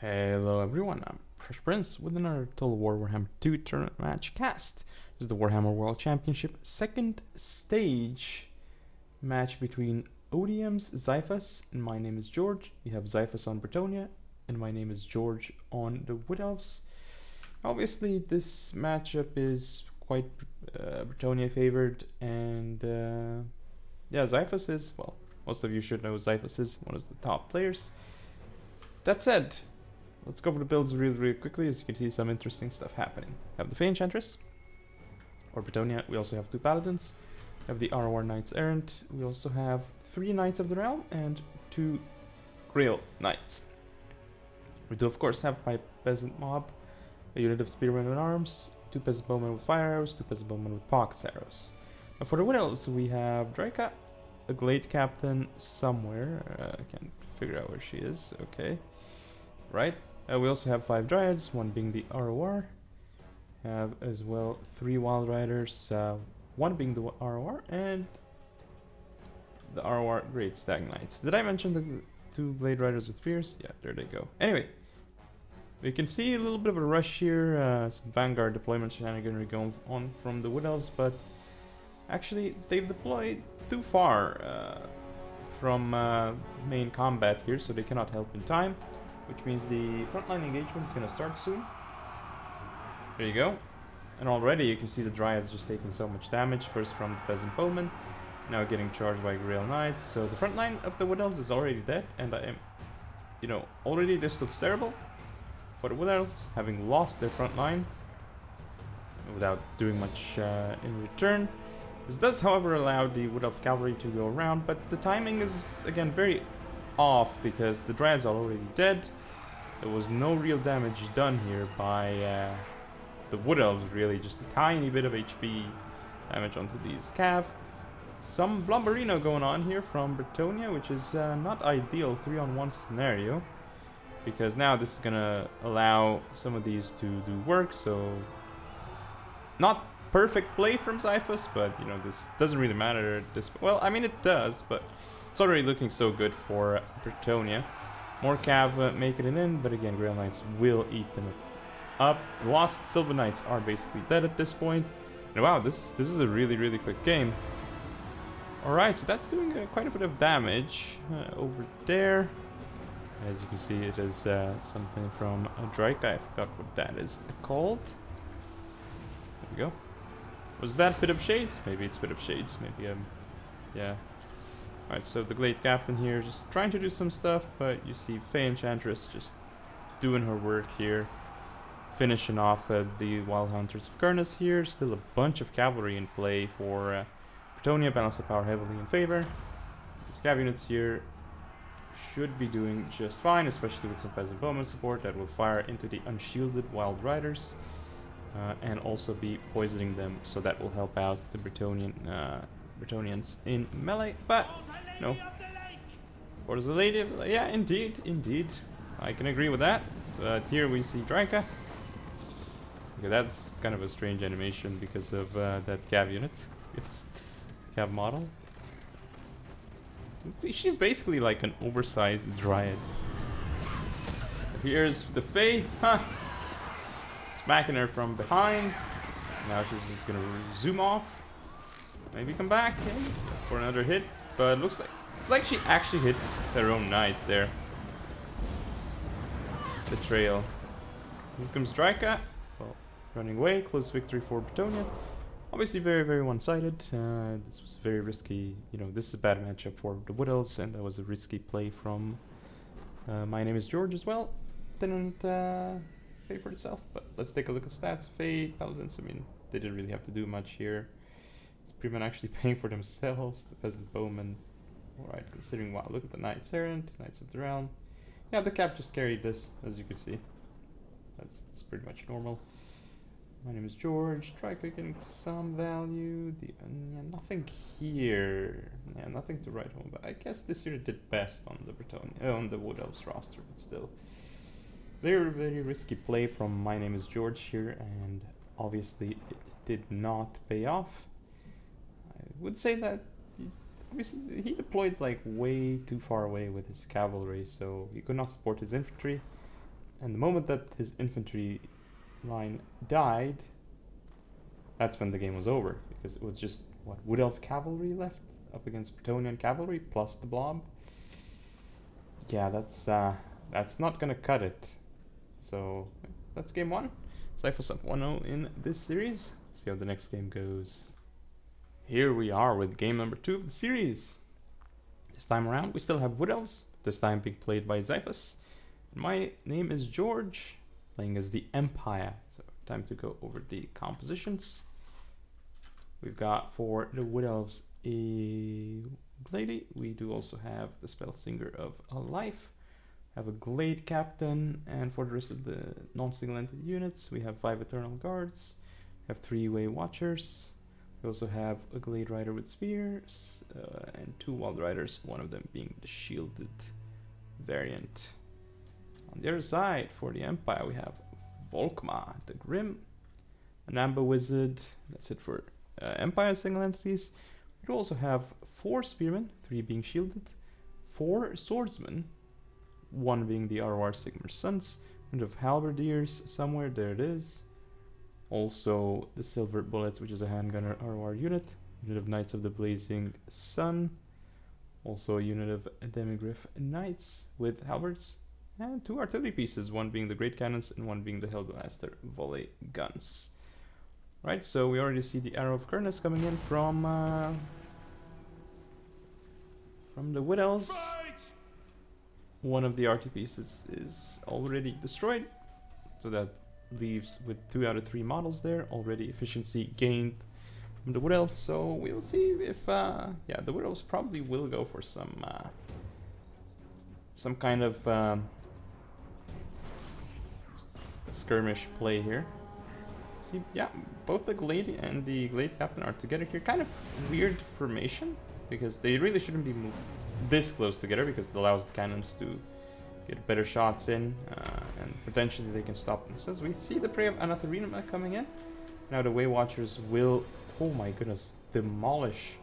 Hello everyone, I'm PrussianPrince with another Total War Warhammer 2 tournament match cast. This is the Warhammer World Championship second stage match between ODM's Xiphos and MynameisGeorge. We have Xiphos on Bretonnia and MynameisGeorge on the Wood Elves. Obviously this matchup is quite Bretonnia favored, and yeah, Xiphos is, well, most of you should know Xiphos is one of the top players. That said, let's go over the builds really quickly. As you can see, some interesting stuff happening. We have the Fey Enchantress, or Bretonnia. We also have 2 Paladins. We have the ROR Knights Errant. We also have 3 Knights of the Realm and 2 Grail Knights. We do, of course, have my Peasant Mob, a unit of Spearmen with Arms, 2 Peasant Bowmen with Fire Arrows, 2 Peasant Bowmen with Pox Arrows. Now for the Wood Elves, we have Draika, a Glade Captain somewhere. I can't figure out where she is. Okay. Right. We also have 5 Dryads, 1 being the ROR. Have as well 3 Wild Riders, 1 being the ROR, and the ROR Great Stag Knights. Did I mention the 2 Blade Riders with Spears? Yeah, there they go. Anyway, we can see a little bit of a rush here, some Vanguard deployment shenanigan going on from the Wood Elves, but actually they've deployed too far from main combat here, so they cannot help in time. Which means the frontline engagement is going to start soon. There you go. And already you can see the Dryads just taking so much damage. First from the Peasant Bowman, now getting charged by Grail Knights. So the front line of the Wood Elves is already dead. And I am, already this looks terrible for the Wood Elves, having lost their front line without doing much in return. This does, however, allow the Wood Elf Cavalry to go around, but the timing is, again, very off because the Dryads are already dead. There was no real damage done here by the Wood Elves, really, just a tiny bit of HP damage onto these Cav. Some Blumberino going on here from Bretonnia, which is not ideal 3-on-1 scenario, because now this is gonna allow some of these to do work. So not perfect play from Xiphos, but this doesn't really matter at this. Well, I mean it does, but it's already looking so good for Bretonnia. More Cav making it in, but again, Grail Knights will eat them up. The lost Sylvan Knights are basically dead at this point. And wow, this is a really quick game. Alright, so that's doing quite a bit of damage over there. As you can see, it is something from Draika. I forgot what that is called. There we go. Was that Bit of Shades? Maybe it's Bit of Shades. Maybe, yeah. Alright, so the Glade Captain here just trying to do some stuff, but you see Fey Enchantress just doing her work here. Finishing off the Wild Hunters of Kurnus here. Still a bunch of cavalry in play for Bretonnia. Balance of power heavily in favor. These cav units here should be doing just fine, especially with some Peasant Bowman support that will fire into the unshielded Wild Riders. And also be poisoning them, so that will help out the Bretonians in melee. But no, what is the lady of the, yeah, indeed, I can agree with that. But here we see Draika. Okay, that's kind of a strange animation because of that Cav unit. Yes, Cav model. See, she's basically like an oversized Dryad. Here's the Fae, smacking her from behind. Now she's just gonna zoom off. Maybe come back for another hit. But it looks like it's like she actually hit her own knight there. The trail. Here comes Draika. Well, running away. Close victory for Bretonnia. Obviously very one-sided. This was very risky. This is a bad matchup for the Wood Elves, and that was a risky play from MynameisGeorge as well. Didn't pay for itself, but let's take a look at stats. Fae, Paladins, I mean, they didn't really have to do much here. Spearmen actually paying for themselves. The Peasant Bowman, alright, considering, wow, look at the Knights Errant, Knights of the Realm. Yeah, the cap just carried this, as you can see. That's pretty much normal. MynameisGeorge, try clicking some value. Yeah, nothing here. Yeah, nothing to write home about. I guess this year did best on the Bretonnia, on the Wood Elves roster, but still. Very risky play from MynameisGeorge here, and obviously it did not pay off. I would say that obviously he deployed like way too far away with his cavalry, so he could not support his infantry. And the moment that his infantry line died, that's when the game was over. Because it was just, what, Wood Elf cavalry left up against Bretonnian cavalry plus the blob. Yeah, that's not gonna cut it. So that's game 1. Xiphos up 1-0 in this series. See how the next game goes. Here we are with game number 2 of the series. This time around we still have Wood Elves, this time being played by Xiphos. My name is George, playing as the Empire. So time to go over the compositions. We've got for the Wood Elves a Glady. We do also have the Spell Singer of a Life. Have a Glade Captain, and for the rest of the non-single entity units, we have 5 Eternal Guards, we have 3 Way Watchers, we also have a Glade Rider with Spears, and 2 Wild Riders, one of them being the shielded variant. On the other side, for the Empire, we have Volkmar the Grim, an Amber Wizard. That's it for Empire single entities. We do also have 4 Spearmen, 3 being shielded, 4 Swordsmen, 1 being the ROR Sigmar Sons, and of Halberdiers somewhere, there it is. Also the Silver Bullets, which is a handgunner ROR unit of Knights of the Blazing Sun, also a unit of Demigryph Knights with halberds, and 2 artillery pieces, 1 being the Great Cannons and 1 being the Hellblaster Volley Guns. Right, so we already see the Arrow of Kurnus coming in from the Wood Elves. One of the RT pieces is already destroyed, so that leaves with 2 out of 3 models there. Already efficiency gained from the Wood Elves, so we will see if yeah, the Wood Elves probably will go for some kind of skirmish play here. See, yeah, both the Glade and the Glade Captain are together here. Kind of weird formation, because they really shouldn't be moved this close together, because it allows the cannons to get better shots in, and potentially they can stop them. So as we see the Prey of Anatharina coming in, now the Way Watchers will, oh my goodness, demolish.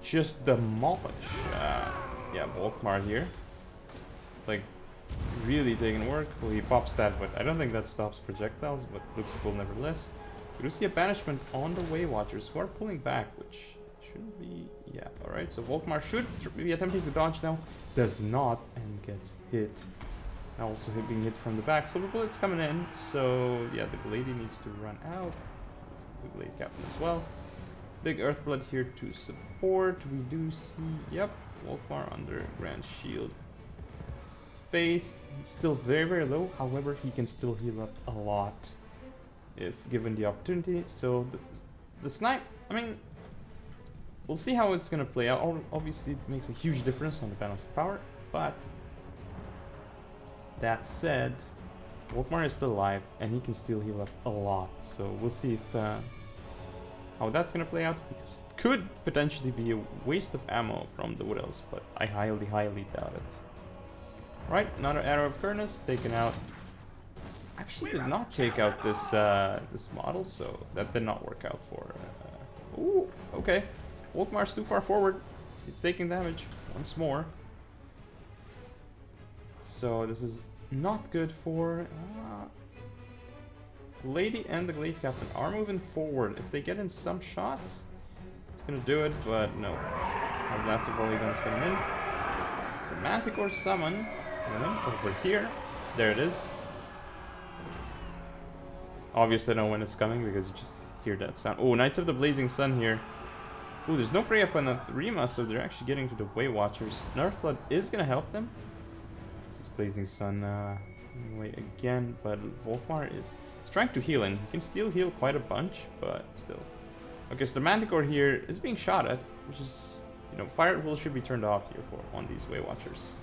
Just demolish. Yeah, Volkmar here. Like, really taking work. Well, he pops that, but I don't think that stops projectiles, but looks cool nevertheless. We do see a banishment on the Way Watchers, who are pulling back, which shouldn't be... Yeah, alright, so Volkmar should be attempting to dodge now. Does not, and gets hit. Now also being hit from the back. Silver Bullets coming in, so yeah, the Glady needs to run out. The Glade Captain as well. Big Earthblood here to support. We do see, yep, Volkmar under Grand Shield. Faith, still very, very low. However, he can still heal up a lot if given the opportunity. So the snipe, I mean, we'll see how it's gonna play out. Obviously, it makes a huge difference on the balance of power, but that said, Volkmar is still alive and he can still heal up a lot. So we'll see if how that's gonna play out, because it could potentially be a waste of ammo from the Wood Elves, but I highly, highly doubt it. Right, another Arrow of Kurnus taken out. Actually, did not take out this this model, so that did not work out for. Ooh, okay. Volkmar's too far forward. It's taking damage once more. So this is not good for Lady and the Glade Captain are moving forward. If they get in some shots, it's gonna do it, but no. Our Blaster Volley Guns coming in. So Manticore Summon over here. There it is. Obviously I know when it's coming because you just hear that sound. Oh, Knights of the Blazing Sun here. Oh, there's no Prey of Anatharima, so they're actually getting to the Way Watchers. Earthblood is gonna help them. So it's Blazing Sun away again, but Volkmar is trying to heal, and he can still heal quite a bunch, but still. Okay, so the Manticore here is being shot at, which is, you know, fire will should be turned off here for on these Way Watchers.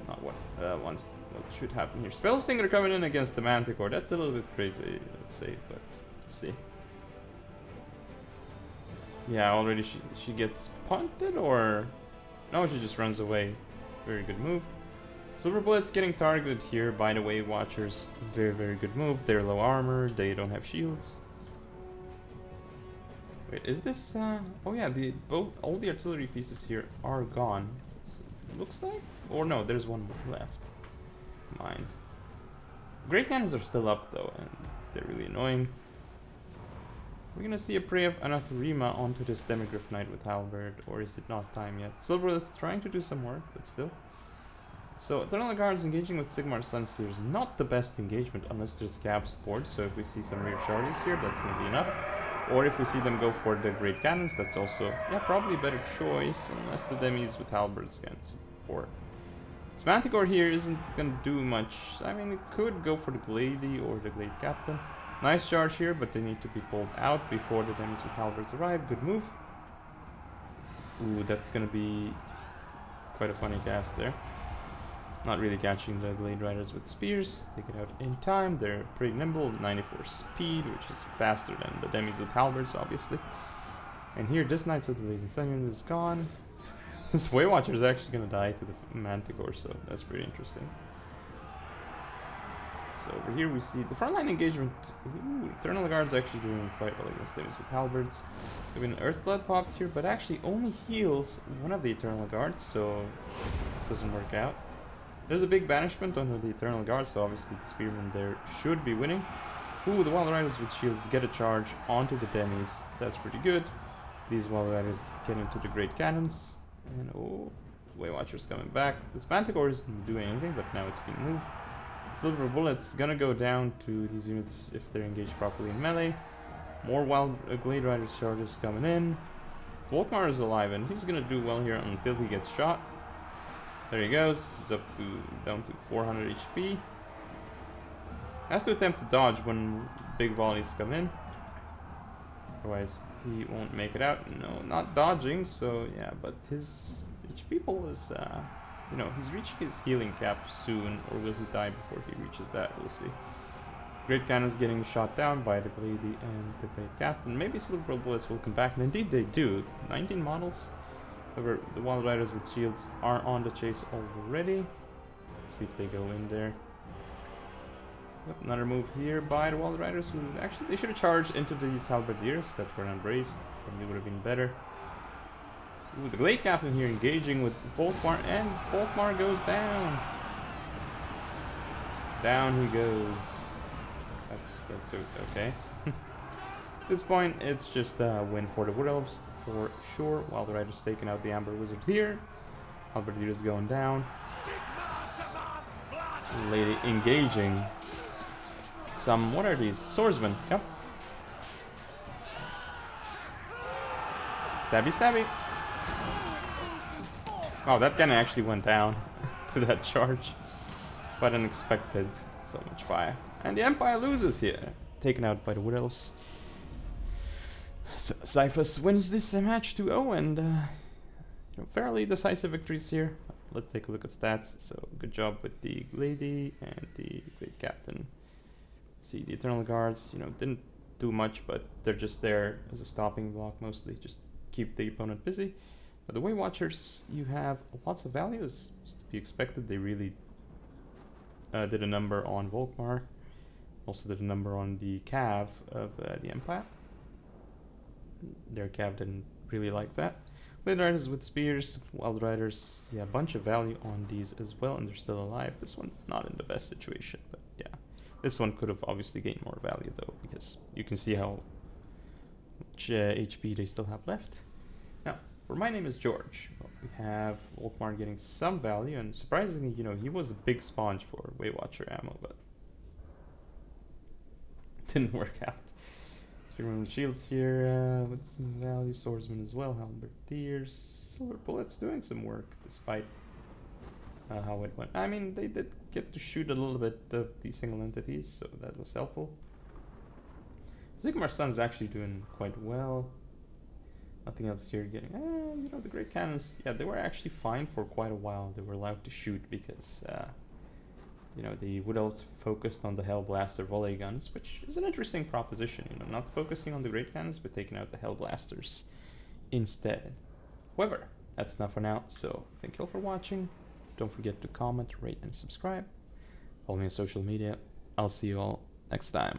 Not what what should happen here. Spell Singer coming in against the Manticore. That's a little bit crazy, let's say, but let's see. Yeah, already she gets punted, or no, she just runs away. Very good move. Silver Bullets getting targeted here by the Way Watchers. Very, very good move. They're low armor. They don't have shields. Wait, is this? Oh yeah, all the artillery pieces here are gone. So looks like, or no, there's one more left. Mind. Great cannons are still up though, and they're really annoying. We're gonna see a Prey of Anathema onto this Demigryph Knight with Halberd, or is it not time yet? Silver is trying to do some work, but still. So Eternal Guards engaging with Sigmar's Sons here is not the best engagement unless there's Cav support, so if we see some rear charges here, that's gonna be enough. Or if we see them go for the Great Cannons, that's also, yeah, probably a better choice, unless the Demis with Halberds can support. This Manticore here isn't gonna do much. I mean, it could go for the Glady or the Glade Captain. Nice charge here, but they need to be pulled out before the Demis with Halberds arrive. Good move. Ooh, that's gonna be quite a funny cast there. Not really catching the Glade Riders with Spears. Take it out in time. They're pretty nimble. 94 speed, which is faster than the Demis with Halberds, obviously. And here, this Knights of the Blazing Sun is gone. This Waywatcher is actually going to die to the Manticore, so that's pretty interesting. So over here we see the frontline engagement. Ooh, Eternal Guard's actually doing quite well against Demis with Halberds. Even Earthblood popped here, but actually only heals one of the Eternal Guards, so it doesn't work out. There's a big banishment on the Eternal Guard, so obviously the Spearmen there should be winning. Ooh, the Wild Riders with shields get a charge onto the Demis. That's pretty good. These Wild Riders get into the Great Cannons. And oh, Waywatcher's coming back. This Manticore isn't doing anything, but now it's being moved. Silver Bullet's gonna go down to these units if they're engaged properly in melee. More Wild Glade Riders charges coming in. Volkmar is alive, and he's gonna do well here until he gets shot. There he goes. He's down to 400 HP. Has to attempt to dodge when big volleys come in. Otherwise, he won't make it out. No, not dodging. So yeah, but his HP pool is, you know, he's reaching his healing cap soon, or will he die before he reaches that? We'll see. Great Cannons getting shot down by the Glady and the Great Captain. Maybe Silver Bullets will come back, and indeed they do. 19 models. However, the Wild Riders with shields are on the chase already. Let's see if they go in there. Yep, another move here by the Wild Riders, who actually, they should have charged into these Halberdiers that were not braced. Probably would have been better. Ooh, the Glade Captain here engaging with Volkmar, and Volkmar goes down. Down he goes. That's okay. At this point, it's just a win for the Wood Elves. For sure. Wild Riders taking out the Amber Wizard here. Halberdier is going down. Lady engaging some, what are these? Swordsmen, yep. Stabby, stabby. Oh, that gun actually went down to that charge. Quite unexpected. So much fire. And the Empire loses here. Taken out by the Wood Elves. So Xiphos wins this match 2-0, and you know, fairly decisive victories here. Let's take a look at stats. So good job with the Glady and the Great Captain. Let's see, the Eternal Guards, you know, didn't do much, but they're just there as a stopping block mostly, just keep the opponent busy. But the Waywatchers, you have lots of values, as to be expected. They really did a number on Volkmar, also did a number on the Cav of the Empire. Their Cav didn't really like that. Glade Riders with Spears, Wild Riders, yeah, a bunch of value on these as well, and they're still alive. This one, not in the best situation, but yeah. This one could have obviously gained more value though, because you can see how much HP they still have left. Now, for My Name is George, well, we have Volkmar getting some value, and surprisingly, you know, he was a big sponge for Waywatcher ammo, but didn't work out. Spearman with shields here, with some value. Swordsman as well. Halberdiers. Silver Bullets doing some work, despite how it went. I mean, they did get to shoot a little bit of these single entities, so that was helpful. Sigmar's Son's actually doing quite well. Nothing else here getting... you know, the Great Cannons, yeah, they were actually fine for quite a while. They were allowed to shoot because... you know, the Wood Elves focused on the Hellblaster volley guns, which is an interesting proposition, you know, not focusing on the Great Cannons, but taking out the Hellblasters instead. However, that's enough for now, so thank you all for watching. Don't forget to comment, rate, and subscribe. Follow me on social media. I'll see you all next time.